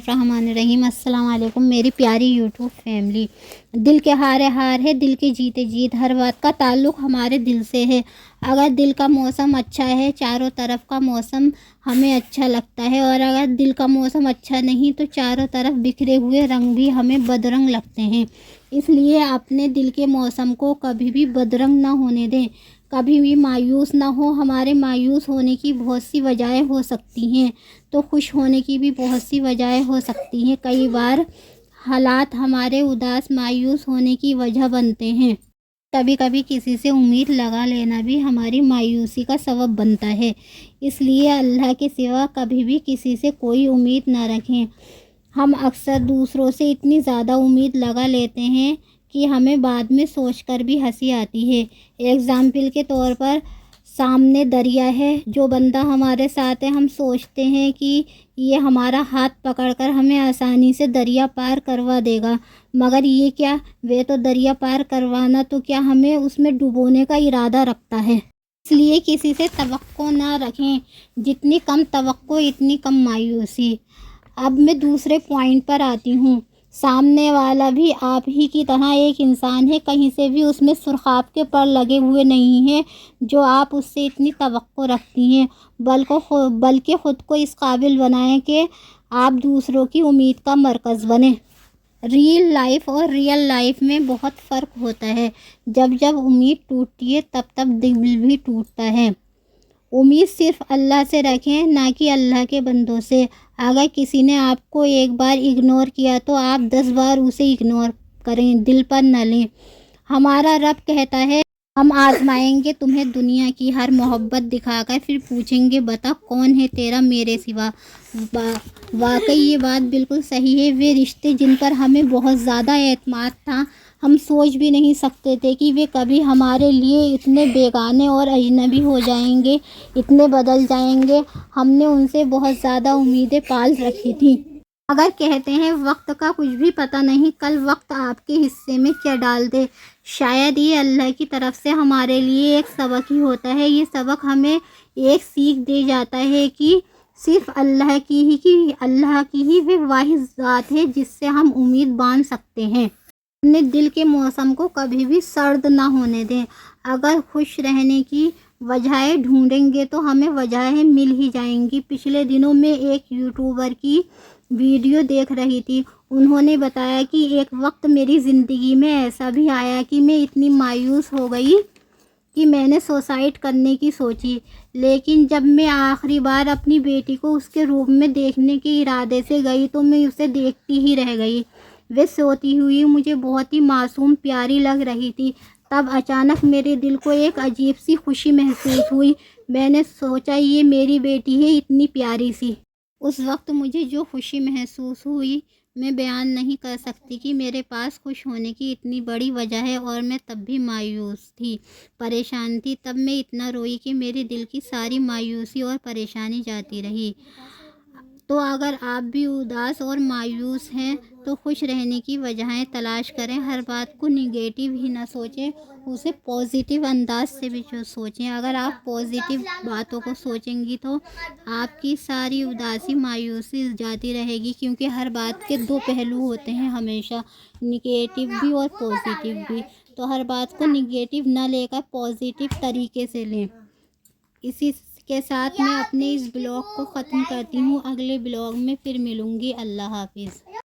الرحمن الرحیم۔ السلام علیکم میری پیاری یوٹیوب فیملی۔ دل کے ہارے ہار ہے، دل کے جیتے جیت۔ ہر بات کا تعلق ہمارے دل سے ہے۔ اگر دل کا موسم اچھا ہے، چاروں طرف کا موسم ہمیں اچھا لگتا ہے، اور اگر دل کا موسم اچھا نہیں تو چاروں طرف بکھرے ہوئے رنگ بھی ہمیں بدرنگ لگتے ہیں۔ اس لیے اپنے دل کے موسم کو کبھی بھی بدرنگ نہ ہونے دیں، کبھی بھی مایوس نہ ہو۔ ہمارے مایوس ہونے کی بہت سی وجہیں ہو سکتی ہیں، تو خوش ہونے کی بھی بہت سی وجہیں ہو سکتی ہیں۔ کئی بار حالات ہمارے اداس مایوس ہونے کی وجہ بنتے ہیں۔ کبھی کبھی کسی سے امید لگا لینا بھی ہماری مایوسی کا سبب بنتا ہے۔ اس لیے اللہ کے سوا کبھی بھی کسی سے کوئی امید نہ رکھیں۔ ہم اکثر دوسروں سے اتنی زیادہ امید لگا لیتے ہیں کہ ہمیں بعد میں سوچ کر بھی ہنسی آتی ہے۔ ایگزامپل کے طور پر سامنے دریا ہے، جو بندہ ہمارے ساتھ ہے، ہم سوچتے ہیں کہ یہ ہمارا ہاتھ پکڑ کر ہمیں آسانی سے دریا پار کروا دے گا، مگر یہ کیا، وہ تو دریا پار کروانا تو کیا ہمیں اس میں ڈبونے کا ارادہ رکھتا ہے۔ اس لیے کسی سے توقع نہ رکھیں۔ جتنی کم توقع اتنی کم مایوسی۔ اب میں دوسرے پوائنٹ پر آتی ہوں۔ سامنے والا بھی آپ ہی کی طرح ایک انسان ہے، کہیں سے بھی اس میں سرخاب کے پر لگے ہوئے نہیں ہیں جو آپ اس سے اتنی توقع رکھتی ہیں، بلکہ خود کو اس قابل بنائیں کہ آپ دوسروں کی امید کا مرکز بنیں۔ ریئل لائف اور ریئل لائف میں بہت فرق ہوتا ہے۔ جب امید ٹوٹتی ہے تب دل بھی ٹوٹتا ہے۔ امید صرف اللہ سے رکھیں، نہ کہ اللہ کے بندوں سے۔ اگر کسی نے آپ کو ایک بار اگنور کیا تو آپ 10 بار اسے اگنور کریں، دل پر نہ لیں۔ ہمارا رب کہتا ہے، ہم آزمائیں گے تمہیں دنیا کی ہر محبت دکھا کر، پھر پوچھیں گے بتا کون ہے تیرا میرے سوا۔ واقعی یہ بات بالکل صحیح ہے۔ وہ رشتے جن پر ہمیں بہت زیادہ اعتماد تھا، ہم سوچ بھی نہیں سکتے تھے کہ وہ کبھی ہمارے لیے اتنے بیگانے اور اجنبی ہو جائیں گے، اتنے بدل جائیں گے۔ ہم نے ان سے بہت زیادہ امیدیں پال رکھی تھیں۔ اگر کہتے ہیں وقت کا کچھ بھی پتہ نہیں، کل وقت آپ کے حصے میں کیا ڈال دے۔ شاید یہ اللہ کی طرف سے ہمارے لیے ایک سبق ہی ہوتا ہے۔ یہ سبق ہمیں ایک سیکھ دے جاتا ہے کہ صرف اللہ کی ہی وہ واحد ذات ہے جس سے ہم امید باندھ سکتے ہیں۔ اپنے دل کے موسم کو کبھی بھی سرد نہ ہونے دیں۔ اگر خوش رہنے کی وجہیں ڈھونڈیں گے تو ہمیں وجہیں مل ہی جائیں گی۔ پچھلے دنوں میں ایک یوٹیوبر کی ویڈیو دیکھ رہی تھی۔ انہوں نے بتایا کہ ایک وقت میری زندگی میں ایسا بھی آیا کہ میں اتنی مایوس ہو گئی کہ میں نے سوسائڈ کرنے کی سوچی، لیکن جب میں آخری بار اپنی بیٹی کو اس کے روم میں دیکھنے کے ارادے سے گئی تو میں اسے دیکھتی ہی رہ گئی۔ وہ سوتی ہوئی مجھے بہت ہی معصوم پیاری لگ رہی تھی۔ تب اچانک میرے دل کو ایک عجیب سی خوشی محسوس ہوئی۔ میں نے سوچا یہ میری بیٹی ہے، اتنی پیاری سی۔ اس وقت مجھے جو خوشی محسوس ہوئی میں بیان نہیں کر سکتی کہ میرے پاس خوش ہونے کی اتنی بڑی وجہ ہے، اور میں تب بھی مایوس تھی، پریشان تھی۔ تب میں اتنا روئی کہ میرے دل کی ساری مایوسی اور پریشانی جاتی رہی۔ تو اگر آپ بھی اداس اور مایوس ہیں تو خوش رہنے کی وجہیں تلاش کریں۔ ہر بات کو نگیٹو ہی نہ سوچیں، اسے پازیٹیو انداز سے بھی سوچیں۔ اگر آپ پازیٹیو باتوں کو سوچیں گی تو آپ کی ساری اداسی مایوسی جاتی رہے گی، کیونکہ ہر بات کے دو پہلو ہوتے ہیں ہمیشہ، نگیٹو بھی اور پازیٹیو بھی۔ تو ہر بات کو نگیٹو نہ لے کر پازیٹیو طریقے سے لیں۔ اسی کے ساتھ میں اپنے اس بلاگ کو ختم کرتی ہوں۔ اگلے بلاگ میں پھر ملوں گی۔ اللہ حافظ۔